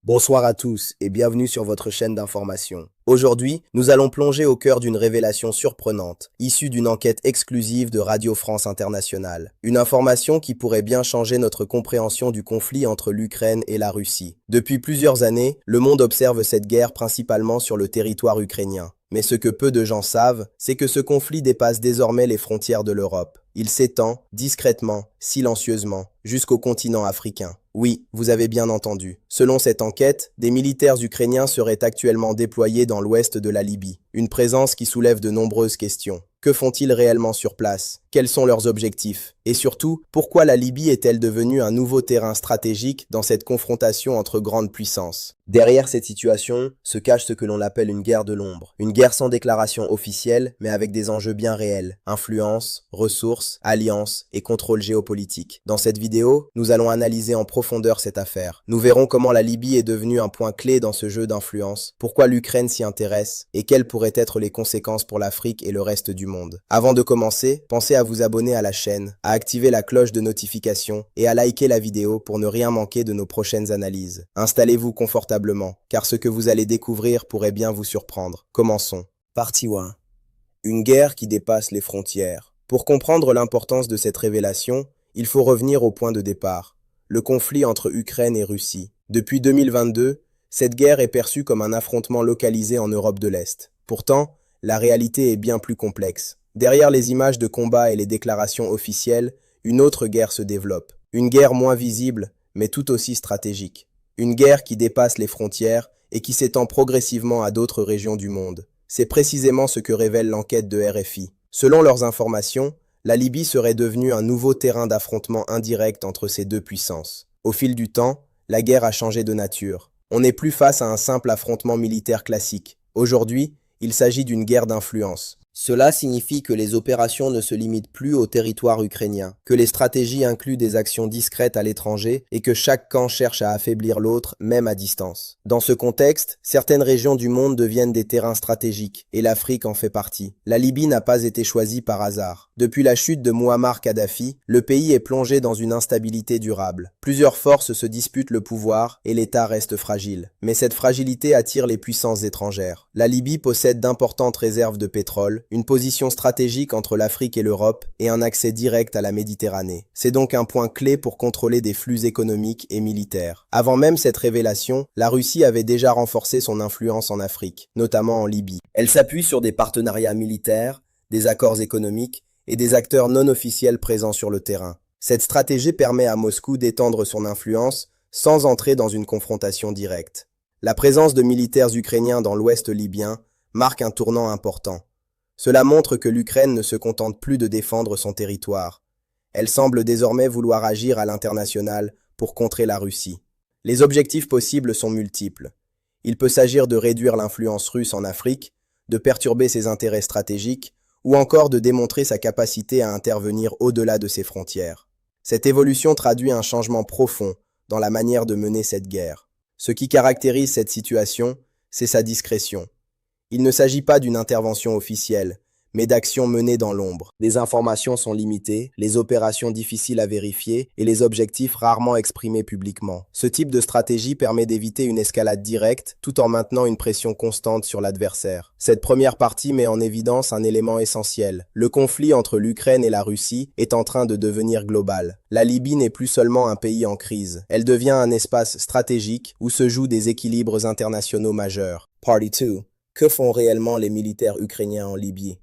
Bonsoir à tous et bienvenue sur votre chaîne d'information. Aujourd'hui, nous allons plonger au cœur d'une révélation surprenante, issue d'une enquête exclusive de Radio France Internationale. Une information qui pourrait bien changer notre compréhension du conflit entre l'Ukraine et la Russie. Depuis plusieurs années, le monde observe cette guerre principalement sur le territoire ukrainien. Mais ce que peu de gens savent, c'est que ce conflit dépasse désormais les frontières de l'Europe. Il s'étend, discrètement, silencieusement, jusqu'au continent africain. Oui, vous avez bien entendu. Selon cette enquête, des militaires ukrainiens seraient actuellement déployés dans l'ouest de la Libye. Une présence qui soulève de nombreuses questions. Que font-ils réellement sur place? Quels sont leurs objectifs? Et surtout, pourquoi la Libye est-elle devenue un nouveau terrain stratégique dans cette confrontation entre grandes puissances? Derrière cette situation se cache ce que l'on appelle une guerre de l'ombre. Une guerre sans déclaration officielle, mais avec des enjeux bien réels. Influence, ressources, alliances et contrôle géopolitique. Dans cette vidéo, nous allons analyser en profondeur cette affaire. Nous verrons comment la Libye est devenue un point clé dans ce jeu d'influence, pourquoi l'Ukraine s'y intéresse et quelles pourraient être les conséquences pour l'Afrique et le reste du monde. Avant de commencer, pensez à vous abonner à la chaîne, à activer la cloche de notification et à liker la vidéo pour ne rien manquer de nos prochaines analyses. Installez-vous confortablement, car ce que vous allez découvrir pourrait bien vous surprendre. Commençons. Partie 1. Une guerre qui dépasse les frontières. Pour comprendre l'importance de cette révélation, il faut revenir au point de départ, le conflit entre Ukraine et Russie. Depuis 2022, cette guerre est perçue comme un affrontement localisé en Europe de l'Est. Pourtant, la réalité est bien plus complexe. Derrière les images de combat et les déclarations officielles, une autre guerre se développe. Une guerre moins visible, mais tout aussi stratégique. Une guerre qui dépasse les frontières et qui s'étend progressivement à d'autres régions du monde. C'est précisément ce que révèle l'enquête de RFI. Selon leurs informations, la Libye serait devenue un nouveau terrain d'affrontement indirect entre ces deux puissances. Au fil du temps, la guerre a changé de nature. On n'est plus face à un simple affrontement militaire classique. Aujourd'hui, il s'agit d'une guerre d'influence. Cela signifie que les opérations ne se limitent plus au territoire ukrainien, que les stratégies incluent des actions discrètes à l'étranger et que chaque camp cherche à affaiblir l'autre, même à distance. Dans ce contexte, certaines régions du monde deviennent des terrains stratégiques, et l'Afrique en fait partie. La Libye n'a pas été choisie par hasard. Depuis la chute de Mouammar Kadhafi, le pays est plongé dans une instabilité durable. Plusieurs forces se disputent le pouvoir et l'État reste fragile. Mais cette fragilité attire les puissances étrangères. La Libye possède d'importantes réserves de pétrole, une position stratégique entre l'Afrique et l'Europe et un accès direct à la Méditerranée. C'est donc un point clé pour contrôler des flux économiques et militaires. Avant même cette révélation, la Russie avait déjà renforcé son influence en Afrique, notamment en Libye. Elle s'appuie sur des partenariats militaires, des accords économiques et des acteurs non officiels présents sur le terrain. Cette stratégie permet à Moscou d'étendre son influence sans entrer dans une confrontation directe. La présence de militaires ukrainiens dans l'ouest libyen marque un tournant important. Cela montre que l'Ukraine ne se contente plus de défendre son territoire. Elle semble désormais vouloir agir à l'international pour contrer la Russie. Les objectifs possibles sont multiples. Il peut s'agir de réduire l'influence russe en Afrique, de perturber ses intérêts stratégiques, ou encore de démontrer sa capacité à intervenir au-delà de ses frontières. Cette évolution traduit un changement profond dans la manière de mener cette guerre. Ce qui caractérise cette situation, c'est sa discrétion. Il ne s'agit pas d'une intervention officielle, mais d'actions menées dans l'ombre. Les informations sont limitées, les opérations difficiles à vérifier et les objectifs rarement exprimés publiquement. Ce type de stratégie permet d'éviter une escalade directe tout en maintenant une pression constante sur l'adversaire. Cette première partie met en évidence un élément essentiel. Le conflit entre l'Ukraine et la Russie est en train de devenir global. La Libye n'est plus seulement un pays en crise. Elle devient un espace stratégique où se jouent des équilibres internationaux majeurs. Party 2. Que font réellement les militaires ukrainiens en Libye?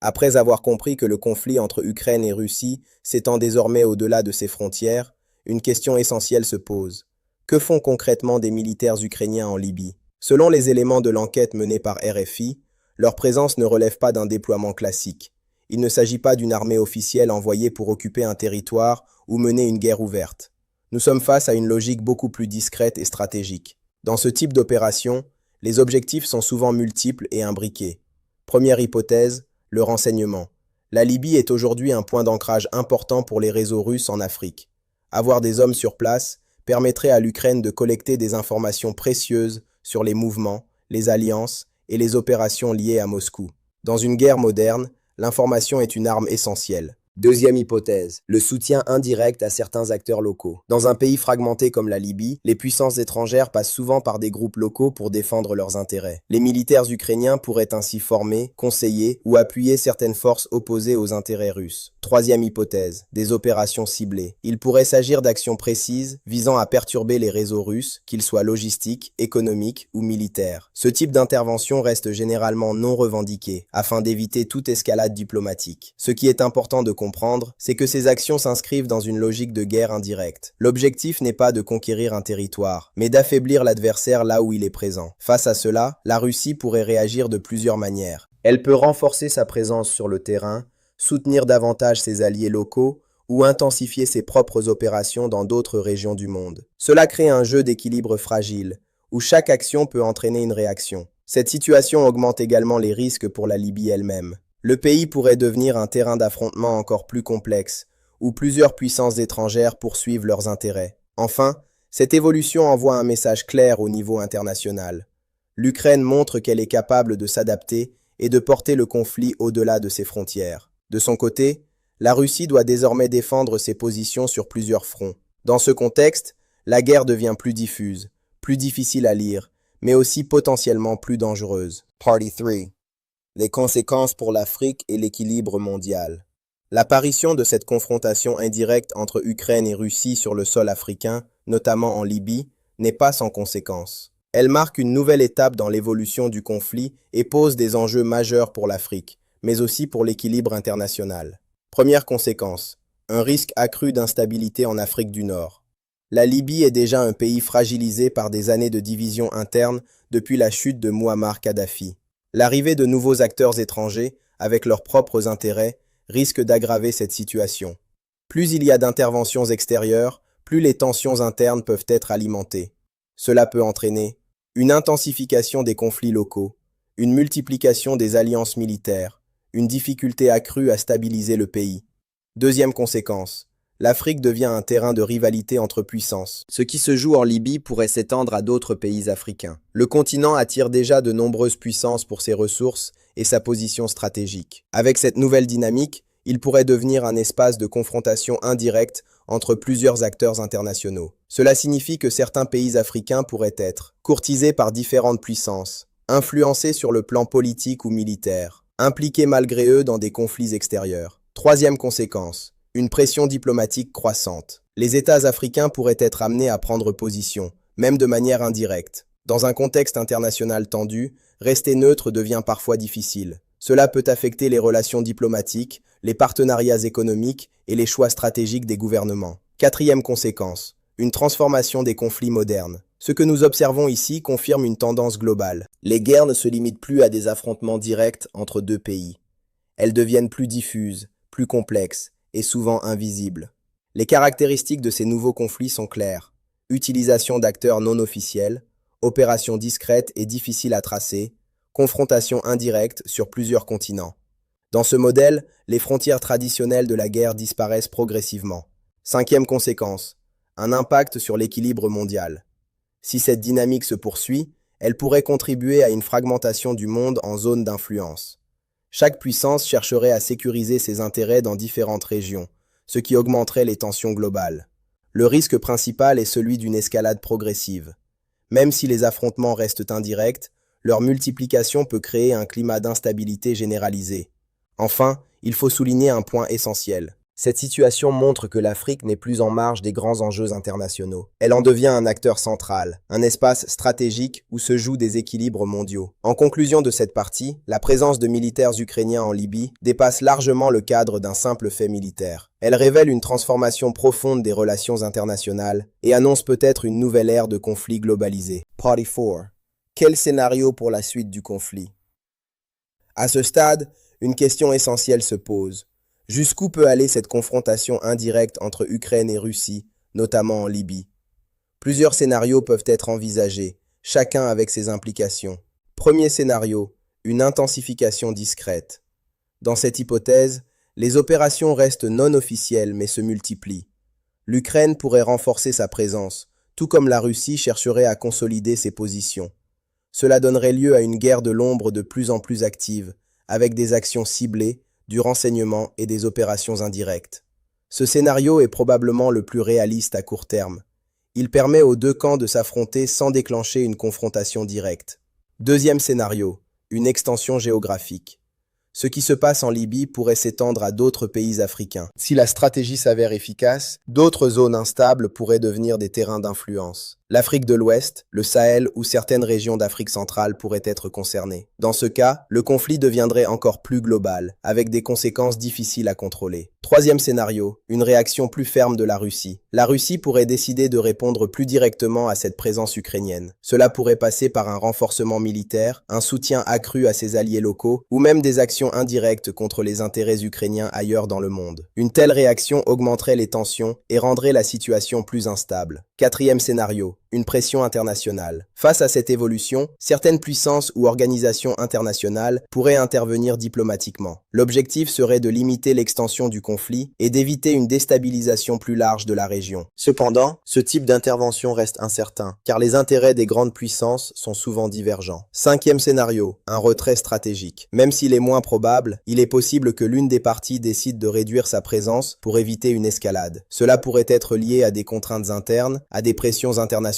Après avoir compris que le conflit entre Ukraine et Russie s'étend désormais au-delà de ses frontières, une question essentielle se pose. Que font concrètement des militaires ukrainiens en Libye? Selon les éléments de l'enquête menée par RFI, leur présence ne relève pas d'un déploiement classique. Il ne s'agit pas d'une armée officielle envoyée pour occuper un territoire ou mener une guerre ouverte. Nous sommes face à une logique beaucoup plus discrète et stratégique. Dans ce type d'opération, les objectifs sont souvent multiples et imbriqués. Première hypothèse, le renseignement. La Libye est aujourd'hui un point d'ancrage important pour les réseaux russes en Afrique. Avoir des hommes sur place permettrait à l'Ukraine de collecter des informations précieuses sur les mouvements, les alliances et les opérations liées à Moscou. Dans une guerre moderne, l'information est une arme essentielle. Deuxième hypothèse, le soutien indirect à certains acteurs locaux. Dans un pays fragmenté comme la Libye, les puissances étrangères passent souvent par des groupes locaux pour défendre leurs intérêts. Les militaires ukrainiens pourraient ainsi former, conseiller ou appuyer certaines forces opposées aux intérêts russes. Troisième hypothèse, des opérations ciblées. Il pourrait s'agir d'actions précises visant à perturber les réseaux russes, qu'ils soient logistiques, économiques ou militaires. Ce type d'intervention reste généralement non revendiqué, afin d'éviter toute escalade diplomatique. Ce qui est important de comprendre, c'est que ces actions s'inscrivent dans une logique de guerre indirecte. L'objectif n'est pas de conquérir un territoire, mais d'affaiblir l'adversaire là où il est présent. Face à cela, la Russie pourrait réagir de plusieurs manières. Elle peut renforcer sa présence sur le terrain, soutenir davantage ses alliés locaux ou intensifier ses propres opérations dans d'autres régions du monde. Cela crée un jeu d'équilibre fragile, où chaque action peut entraîner une réaction. Cette situation augmente également les risques pour la Libye elle-même. Le pays pourrait devenir un terrain d'affrontement encore plus complexe, où plusieurs puissances étrangères poursuivent leurs intérêts. Enfin, cette évolution envoie un message clair au niveau international. L'Ukraine montre qu'elle est capable de s'adapter et de porter le conflit au-delà de ses frontières. De son côté, la Russie doit désormais défendre ses positions sur plusieurs fronts. Dans ce contexte, la guerre devient plus diffuse, plus difficile à lire, mais aussi potentiellement plus dangereuse. Party 3. Les conséquences pour l'Afrique et l'équilibre mondial. L'apparition de cette confrontation indirecte entre Ukraine et Russie sur le sol africain, notamment en Libye, n'est pas sans conséquences. Elle marque une nouvelle étape dans l'évolution du conflit et pose des enjeux majeurs pour l'Afrique, mais aussi pour l'équilibre international. Première conséquence, un risque accru d'instabilité en Afrique du Nord. La Libye est déjà un pays fragilisé par des années de division interne depuis la chute de Mouammar Kadhafi. L'arrivée de nouveaux acteurs étrangers, avec leurs propres intérêts, risque d'aggraver cette situation. Plus il y a d'interventions extérieures, plus les tensions internes peuvent être alimentées. Cela peut entraîner une intensification des conflits locaux, une multiplication des alliances militaires, une difficulté accrue à stabiliser le pays. Deuxième conséquence, l'Afrique devient un terrain de rivalité entre puissances. Ce qui se joue en Libye pourrait s'étendre à d'autres pays africains. Le continent attire déjà de nombreuses puissances pour ses ressources et sa position stratégique. Avec cette nouvelle dynamique, il pourrait devenir un espace de confrontation indirecte entre plusieurs acteurs internationaux. Cela signifie que certains pays africains pourraient être courtisés par différentes puissances, influencés sur le plan politique ou militaire, impliqués malgré eux dans des conflits extérieurs. Troisième conséquence, une pression diplomatique croissante. Les États africains pourraient être amenés à prendre position, même de manière indirecte. Dans un contexte international tendu, rester neutre devient parfois difficile. Cela peut affecter les relations diplomatiques, les partenariats économiques et les choix stratégiques des gouvernements. Quatrième conséquence, une transformation des conflits modernes. Ce que nous observons ici confirme une tendance globale. Les guerres ne se limitent plus à des affrontements directs entre deux pays. Elles deviennent plus diffuses, plus complexes et souvent invisibles. Les caractéristiques de ces nouveaux conflits sont claires. Utilisation d'acteurs non officiels, opérations discrètes et difficiles à tracer, confrontation indirecte sur plusieurs continents. Dans ce modèle, les frontières traditionnelles de la guerre disparaissent progressivement. Cinquième conséquence, un impact sur l'équilibre mondial. Si cette dynamique se poursuit, elle pourrait contribuer à une fragmentation du monde en zones d'influence. Chaque puissance chercherait à sécuriser ses intérêts dans différentes régions, ce qui augmenterait les tensions globales. Le risque principal est celui d'une escalade progressive. Même si les affrontements restent indirects, leur multiplication peut créer un climat d'instabilité généralisé. Enfin, il faut souligner un point essentiel. Cette situation montre que l'Afrique n'est plus en marge des grands enjeux internationaux. Elle en devient un acteur central, un espace stratégique où se jouent des équilibres mondiaux. En conclusion de cette partie, la présence de militaires ukrainiens en Libye dépasse largement le cadre d'un simple fait militaire. Elle révèle une transformation profonde des relations internationales et annonce peut-être une nouvelle ère de conflits globalisés. Party 4. Quel scénario pour la suite du conflit? À ce stade, une question essentielle se pose. Jusqu'où peut aller cette confrontation indirecte entre Ukraine et Russie, notamment en Libye? Plusieurs scénarios peuvent être envisagés, chacun avec ses implications. Premier scénario, une intensification discrète. Dans cette hypothèse, les opérations restent non officielles mais se multiplient. L'Ukraine pourrait renforcer sa présence, tout comme la Russie chercherait à consolider ses positions. Cela donnerait lieu à une guerre de l'ombre de plus en plus active, avec des actions ciblées, du renseignement et des opérations indirectes. Ce scénario est probablement le plus réaliste à court terme. Il permet aux deux camps de s'affronter sans déclencher une confrontation directe. Deuxième scénario, une extension géographique. Ce qui se passe en Libye pourrait s'étendre à d'autres pays africains. Si la stratégie s'avère efficace, d'autres zones instables pourraient devenir des terrains d'influence. L'Afrique de l'Ouest, le Sahel ou certaines régions d'Afrique centrale pourraient être concernées. Dans ce cas, le conflit deviendrait encore plus global, avec des conséquences difficiles à contrôler. Troisième scénario, une réaction plus ferme de la Russie. La Russie pourrait décider de répondre plus directement à cette présence ukrainienne. Cela pourrait passer par un renforcement militaire, un soutien accru à ses alliés locaux, ou même des actions indirectes contre les intérêts ukrainiens ailleurs dans le monde. Une telle réaction augmenterait les tensions et rendrait la situation plus instable. Quatrième scénario, une pression internationale. Face à cette évolution, certaines puissances ou organisations internationales pourraient intervenir diplomatiquement. L'objectif serait de limiter l'extension du conflit et d'éviter une déstabilisation plus large de la région. Cependant, ce type d'intervention reste incertain, car les intérêts des grandes puissances sont souvent divergents. Cinquième scénario, un retrait stratégique. Même s'il est moins probable, il est possible que l'une des parties décide de réduire sa présence pour éviter une escalade. Cela pourrait être lié à des contraintes internes, à des pressions internationales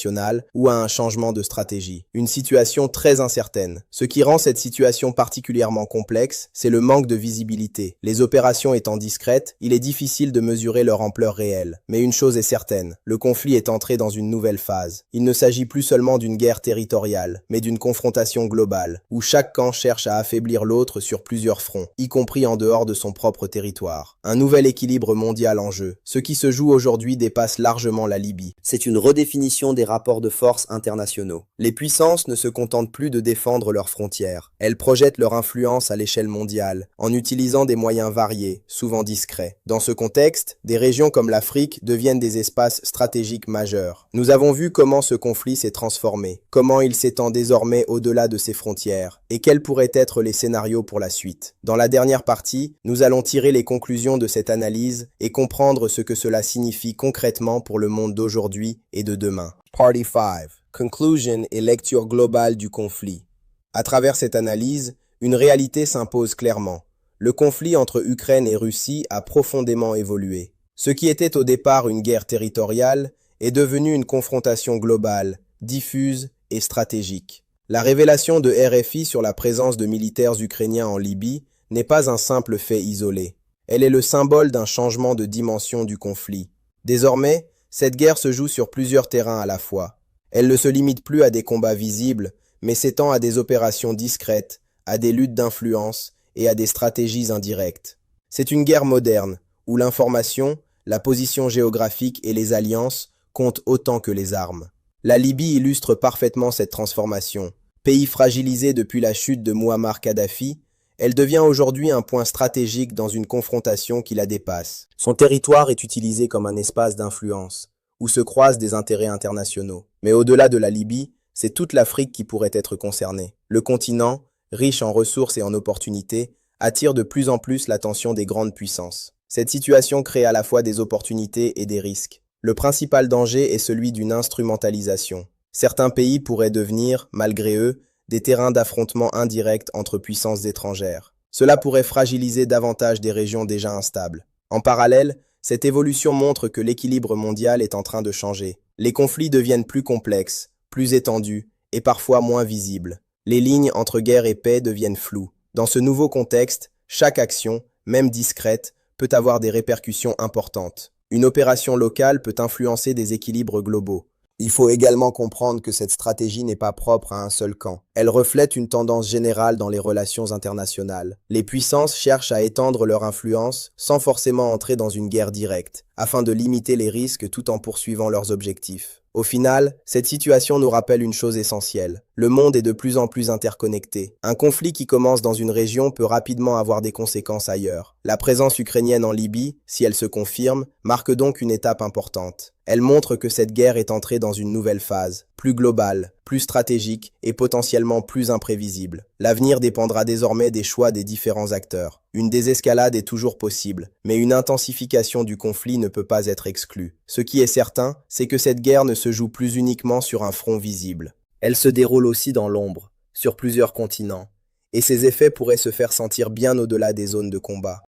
ou à un changement de stratégie. Une situation très incertaine. Ce qui rend cette situation particulièrement complexe, c'est le manque de visibilité. Les opérations étant discrètes, il est difficile de mesurer leur ampleur réelle. Mais une chose est certaine, le conflit est entré dans une nouvelle phase. Il ne s'agit plus seulement d'une guerre territoriale, mais d'une confrontation globale, où chaque camp cherche à affaiblir l'autre sur plusieurs fronts, y compris en dehors de son propre territoire. Un nouvel équilibre mondial en jeu. Ce qui se joue aujourd'hui dépasse largement la Libye. C'est une redéfinition des rapports de force internationaux. Les puissances ne se contentent plus de défendre leurs frontières. Elles projettent leur influence à l'échelle mondiale, en utilisant des moyens variés, souvent discrets. Dans ce contexte, des régions comme l'Afrique deviennent des espaces stratégiques majeurs. Nous avons vu comment ce conflit s'est transformé, comment il s'étend désormais au-delà de ses frontières, et quels pourraient être les scénarios pour la suite. Dans la dernière partie, nous allons tirer les conclusions de cette analyse et comprendre ce que cela signifie concrètement pour le monde d'aujourd'hui et de demain. Party 5. Conclusion et lecture globale du conflit. À travers cette analyse, une réalité s'impose clairement. Le conflit entre Ukraine et Russie a profondément évolué. Ce qui était au départ une guerre territoriale est devenu une confrontation globale, diffuse et stratégique. La révélation de RFI sur la présence de militaires ukrainiens en Libye n'est pas un simple fait isolé. Elle est le symbole d'un changement de dimension du conflit. Désormais, cette guerre se joue sur plusieurs terrains à la fois. Elle ne se limite plus à des combats visibles, mais s'étend à des opérations discrètes, à des luttes d'influence et à des stratégies indirectes. C'est une guerre moderne, où l'information, la position géographique et les alliances comptent autant que les armes. La Libye illustre parfaitement cette transformation. Pays fragilisé depuis la chute de Mouammar Kadhafi, elle devient aujourd'hui un point stratégique dans une confrontation qui la dépasse. Son territoire est utilisé comme un espace d'influence, où se croisent des intérêts internationaux. Mais au-delà de la Libye, c'est toute l'Afrique qui pourrait être concernée. Le continent, riche en ressources et en opportunités, attire de plus en plus l'attention des grandes puissances. Cette situation crée à la fois des opportunités et des risques. Le principal danger est celui d'une instrumentalisation. Certains pays pourraient devenir, malgré eux, des terrains d'affrontement indirects entre puissances étrangères. Cela pourrait fragiliser davantage des régions déjà instables. En parallèle, cette évolution montre que l'équilibre mondial est en train de changer. Les conflits deviennent plus complexes, plus étendus et parfois moins visibles. Les lignes entre guerre et paix deviennent floues. Dans ce nouveau contexte, chaque action, même discrète, peut avoir des répercussions importantes. Une opération locale peut influencer des équilibres globaux. Il faut également comprendre que cette stratégie n'est pas propre à un seul camp. Elle reflète une tendance générale dans les relations internationales. Les puissances cherchent à étendre leur influence sans forcément entrer dans une guerre directe, afin de limiter les risques tout en poursuivant leurs objectifs. Au final, cette situation nous rappelle une chose essentielle. Le monde est de plus en plus interconnecté. Un conflit qui commence dans une région peut rapidement avoir des conséquences ailleurs. La présence ukrainienne en Libye, si elle se confirme, marque donc une étape importante. Elle montre que cette guerre est entrée dans une nouvelle phase, plus globale, plus stratégique et potentiellement plus imprévisible. L'avenir dépendra désormais des choix des différents acteurs. Une désescalade est toujours possible, mais une intensification du conflit ne peut pas être exclue. Ce qui est certain, c'est que cette guerre ne se joue plus uniquement sur un front visible. Elle se déroule aussi dans l'ombre, sur plusieurs continents, et ces effets pourraient se faire sentir bien au-delà des zones de combat.